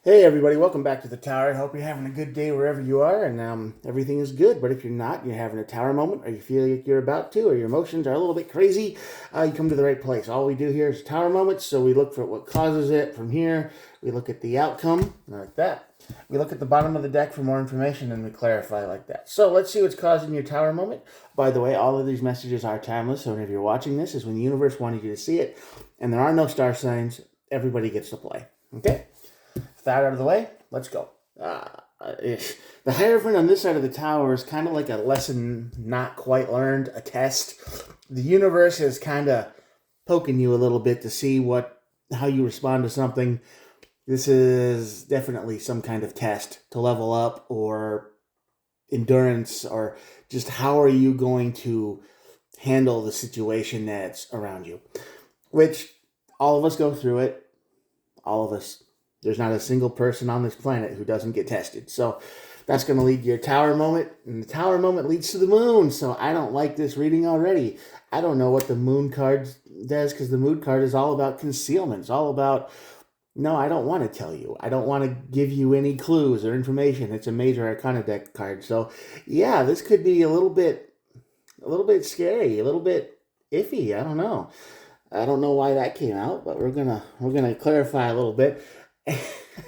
Hey everybody, welcome back to the tower. I hope you're having a good day wherever you are and everything is good. But if you're not, you're having a tower moment, or you feel like you're about to, or your emotions are a little bit crazy, you come to the right place. All we do here is tower moments, so we look for what causes it from here. We look at the outcome, like that. We look at the bottom of the deck for more information and we clarify like that. So let's see what's causing your tower moment. By the way, all of these messages are timeless, so whenever you're watching this is when the universe wanted you to see it, and there are no star signs. Everybody gets to play. Okay? That out of the way, let's go. The Hierophant on this side of the tower is kind of like a lesson not quite learned, a test. The universe is kind of poking you a little bit to see how you respond to something. This is definitely some kind of test to level up, or endurance, or just how are you going to handle the situation that's around you. Which all of us go through it. All of us. There's not a single person on this planet who doesn't get tested. So that's going to lead to your tower moment. And the tower moment leads to the moon. So I don't like this reading already. I don't know what the moon card does, because the moon card is all about concealment. It's all about, no, I don't want to tell you. I don't want to give you any clues or information. It's a major arcana deck card. So yeah, this could be a little bit scary, a little bit iffy. I don't know. I don't know why that came out, but we're gonna clarify a little bit.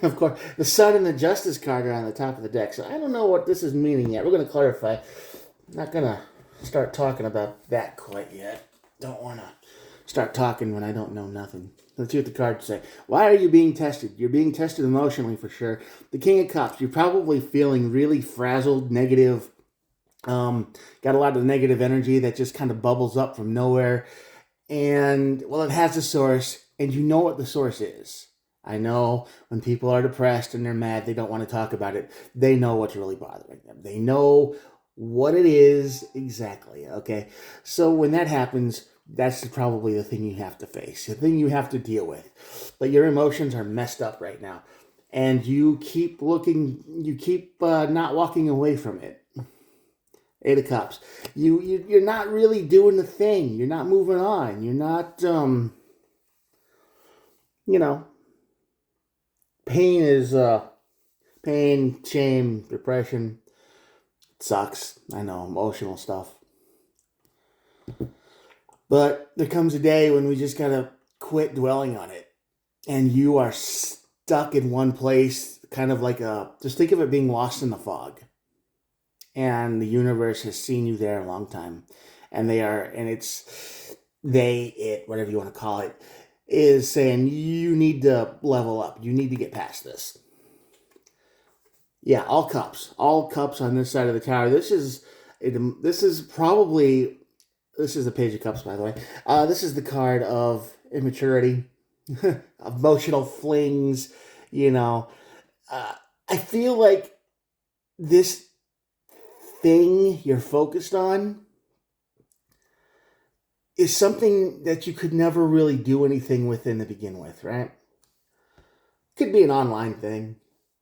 Of course, the Sun and the Justice card are on the top of the deck, so I don't know what this is meaning yet. We're gonna clarify. I'm not gonna start talking about that quite yet. Don't wanna start talking when I don't know nothing. Let's see what the cards say. Why are you being tested? You're being tested emotionally for sure. The King of Cups. You're probably feeling really frazzled, negative. Got a lot of negative energy that just kind of bubbles up from nowhere. And, well, it has a source, and you know what the source is. I know when people are depressed and they're mad, they don't want to talk about it. They know what's really bothering them. They know what it is exactly, okay? So when that happens, that's probably the thing you have to face, the thing you have to deal with. But your emotions are messed up right now. And you keep not walking away from it. Eight of Cups. You're not really doing the thing. You're not moving on. You're not you know, pain is pain, shame, depression. It sucks. I know, emotional stuff. But there comes a day when we just gotta quit dwelling on it. And you are stuck in one place, kind of like just think of it being lost in the fog. And the universe has seen you there a long time. And whatever you want to call it, is saying you need to level up. You need to get past this. Yeah, all cups on this side of the tower. This is the Page of Cups, by the way. This is the card of immaturity, emotional flings. You know, I feel like this thing you're focused on is something that you could never really do anything with in the begin with, right? Could be an online thing.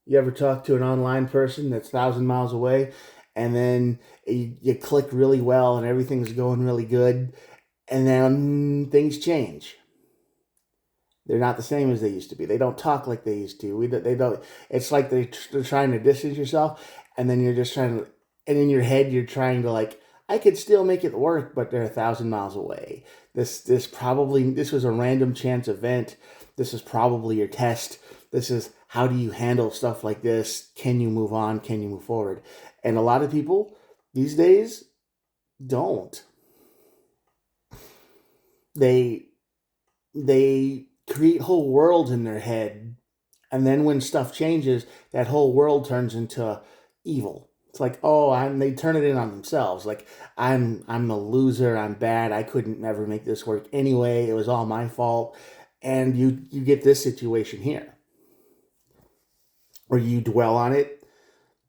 You ever talk to an online person that's 1,000 miles away, and then you click really well and everything's going really good, and then things change. They're not the same as they used to be. They don't talk like they used to. They don't. It's like they're trying to distance yourself, and then you're just trying to, and in your head you're trying to, like, I could still make it work, but they're 1,000 miles away. This was a random chance event. This is probably your test. This is, how do you handle stuff like this? Can you move on? Can you move forward? And a lot of people these days don't. They they create whole worlds in their head, and then when stuff changes, that whole world turns into evil. It's like, oh, they turn it in on themselves. Like, I'm the loser. I'm bad. I couldn't never make this work anyway. It was all my fault. And you get this situation here, where you dwell on it,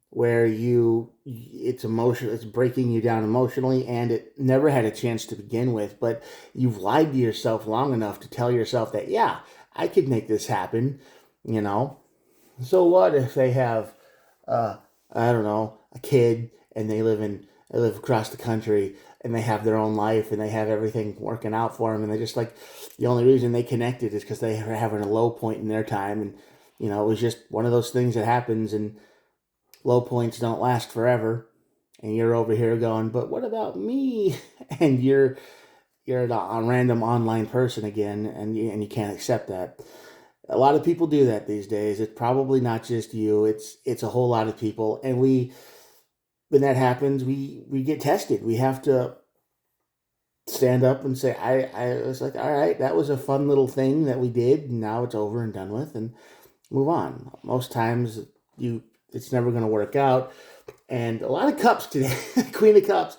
where it's breaking you down emotionally, and it never had a chance to begin with. But you've lied to yourself long enough to tell yourself that, yeah, I could make this happen. You know. So what if they have, uh, I don't know, a kid, and they live across the country, and they have their own life, and they have everything working out for them, and they just, like, the only reason they connected is because they were having a low point in their time, and It was just one of those things that happens, and low points don't last forever. And you're over here going, but what about me? And you're a random online person again, and you can't accept that. A lot of people do that these days. It's probably not just you. It's a whole lot of people, and when that happens, we get tested. We have to stand up and say, I was like, all right, that was a fun little thing that we did. And now it's over and done with, and move on. Most times, it's never going to work out. And a lot of cups today, Queen of Cups.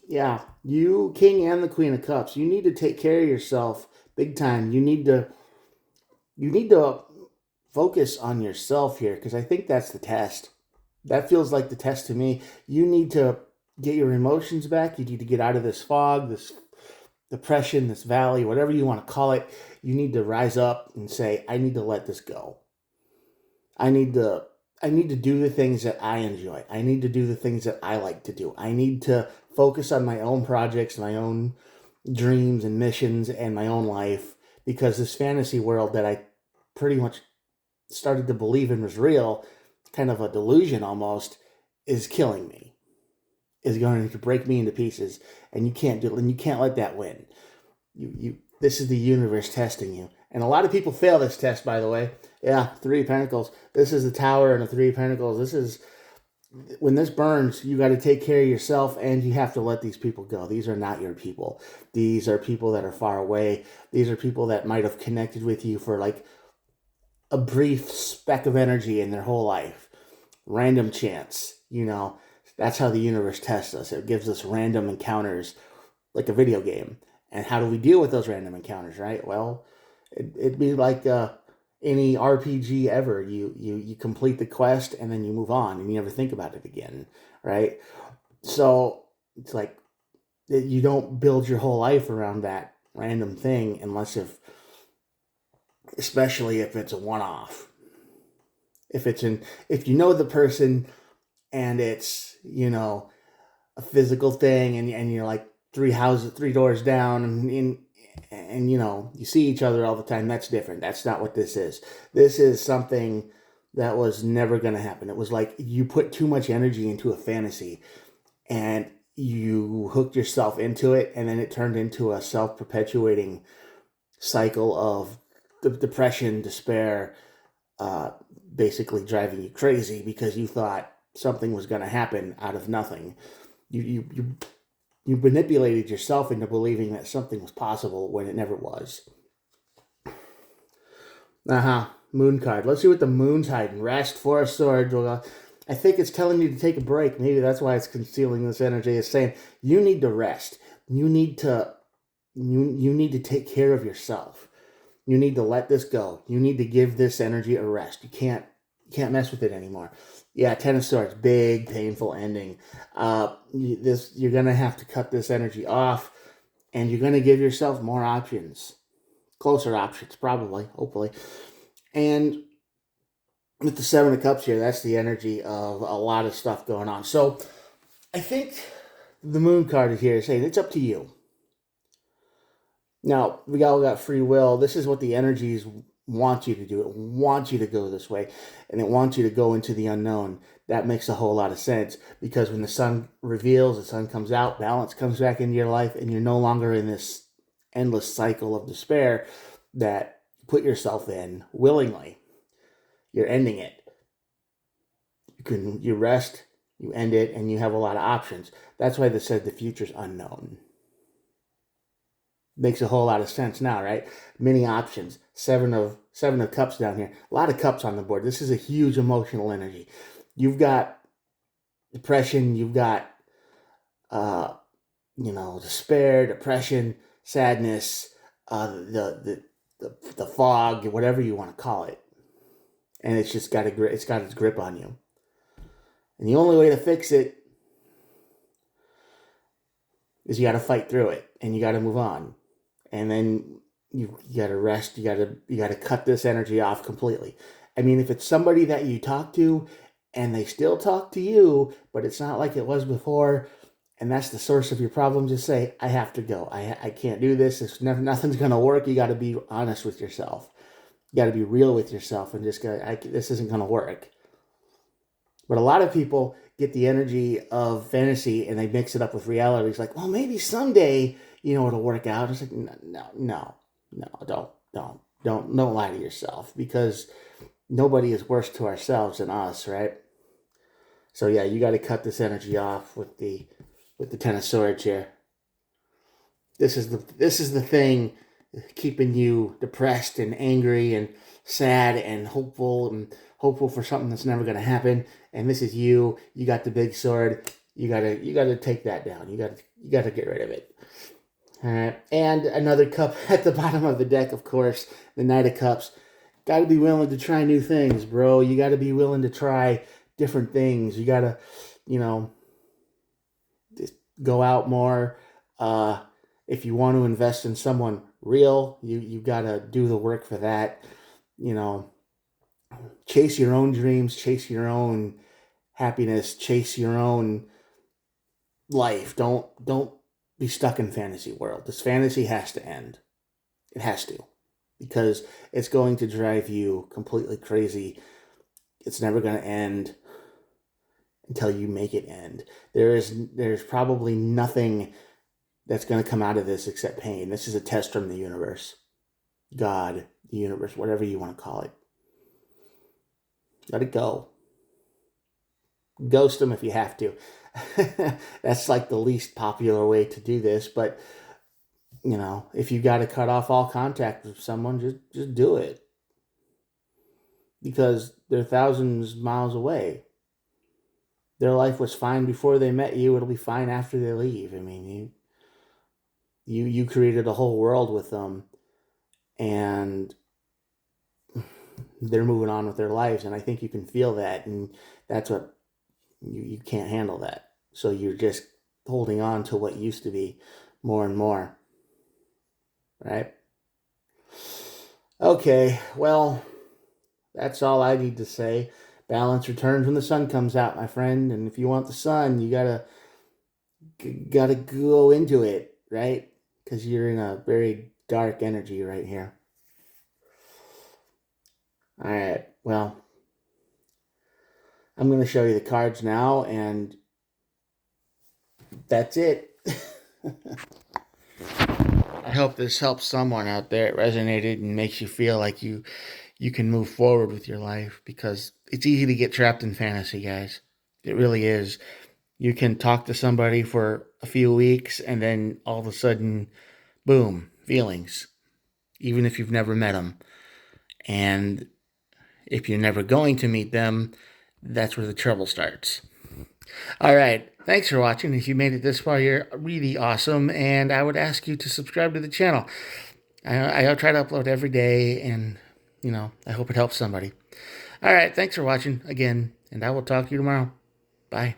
Yeah, you King and the Queen of Cups. You need to take care of yourself big time. You need to focus on yourself here, because I think that's the test. That feels like the test to me. You need to get your emotions back. You need to get out of this fog, this depression, this valley, whatever you want to call it. You need to rise up and say, I need to let this go. I need to do the things that I enjoy. I need to do the things that I like to do. I need to focus on my own projects, my own dreams and missions, and my own life, because this fantasy world that I pretty much started to believe in was real, kind of a delusion almost, is killing me, is going to break me into pieces, and you can't do it, and you can't let that win. This is the universe testing you. And a lot of people fail this test, by the way. Yeah, Three of Pentacles. This is the Tower and the Three of Pentacles. This is, when this burns, you got to take care of yourself, and you have to let these people go. These are not your people. These are people that are far away. These are people that might have connected with you for like a brief speck of energy in their whole life. Random chance, That's how the universe tests us. It gives us random encounters, like a video game. And how do we deal with those random encounters, right? Well, it'd be like any RPG ever. You complete the quest, and then you move on, and you never think about it again, right? So it's like you don't build your whole life around that random thing, especially if it's a one-off. If you know the person, and it's a physical thing, and you're like three doors down, and you see each other all the time, that's different. That's not what this is. This is something that was never going to happen. It was like you put too much energy into a fantasy, and you hooked yourself into it, and then it turned into a self-perpetuating cycle of depression, despair, basically driving you crazy because you thought something was going to happen out of nothing. You manipulated yourself into believing that something was possible when it never was. Moon card. Let's see what the moon's hiding. Rest, Four of Swords. I think it's telling you to take a break. Maybe that's why it's concealing this energy. It's saying you need to rest. You need to take care of yourself. You need to let this go. You need to give this energy a rest. You can't mess with it anymore. Yeah, Ten of Swords, big, painful ending. You're going to have to cut this energy off, and you're going to give yourself more options. Closer options, probably, hopefully. And with the Seven of Cups here, that's the energy of a lot of stuff going on. So I think the Moon card is here saying it's up to you. Now, we all got free will. This is what the energies want you to do. It wants you to go this way, and it wants you to go into the unknown. That makes a whole lot of sense, because when the sun reveals, the sun comes out, balance comes back into your life, and you're no longer in this endless cycle of despair that you put yourself in willingly. You're ending it. You rest, you end it, and you have a lot of options. That's why they said the future's unknown. Makes a whole lot of sense now, right? Many options. Seven of Cups down here. A lot of cups on the board. This is a huge emotional energy. You've got depression. You've got, despair, depression, sadness, the fog, whatever you want to call it, and it's just got its grip on you. And the only way to fix it is you got to fight through it, and you got to move on. And then you got to rest. You got to cut this energy off completely. I mean, if it's somebody that you talk to and they still talk to you, but it's not like it was before, and that's the source of your problem, just say, I have to go. I can't do this. Nothing's going to work. You got to be honest with yourself. You got to be real with yourself and just go, this isn't going to work. But a lot of people get the energy of fantasy and they mix it up with reality. It's like, well, maybe someday, it'll work out. It's like, no, don't lie to yourself, because nobody is worse to ourselves than us, right? So yeah, you got to cut this energy off with the Ten of Swords here. This is the thing keeping you depressed and angry and sad and hopeful for something that's never going to happen. And this is you. You got the big sword. You gotta take that down. You gotta get rid of it. All right. And another cup at the bottom of the deck, of course, the Knight of Cups. Got to be willing to try new things, bro. You got to be willing to try different things. You got to, just go out more. If you want to invest in someone real, you got to do the work for that. Chase your own dreams, chase your own happiness, chase your own life. Don't be stuck in fantasy world. This fantasy has to end. It has to, because it's going to drive you completely crazy. It's never going to end until you make it end. There's probably nothing that's going to come out of this except pain. This is a test from the universe, God, the universe, whatever you want to call it. Let it go. Ghost them if you have to. That's like the least popular way to do this, but if you got to cut off all contact with someone, just do it, because they're thousands of miles away. Their life was fine before they met you. It'll be fine after they leave. I mean, you created a whole world with them, and they're moving on with their lives, and I think you can feel that, and that's what you can't handle that. So you're just holding on to what used to be more and more. Right? Okay, well, that's all I need to say. Balance returns when the sun comes out, my friend. And if you want the sun, you gotta go into it, right? Because you're in a very dark energy right here. All right, well, I'm going to show you the cards now, and that's it. I hope this helps someone out there. It resonated and makes you feel like you can move forward with your life, because it's easy to get trapped in fantasy, guys. It really is. You can talk to somebody for a few weeks and then all of a sudden, boom, feelings, even if you've never met them. And if you're never going to meet them, that's where the trouble starts. All right. Thanks for watching. If you made it this far, you're really awesome. And I would ask you to subscribe to the channel. I'll try to upload every day, and, I hope it helps somebody. All right. Thanks for watching again, and I will talk to you tomorrow. Bye.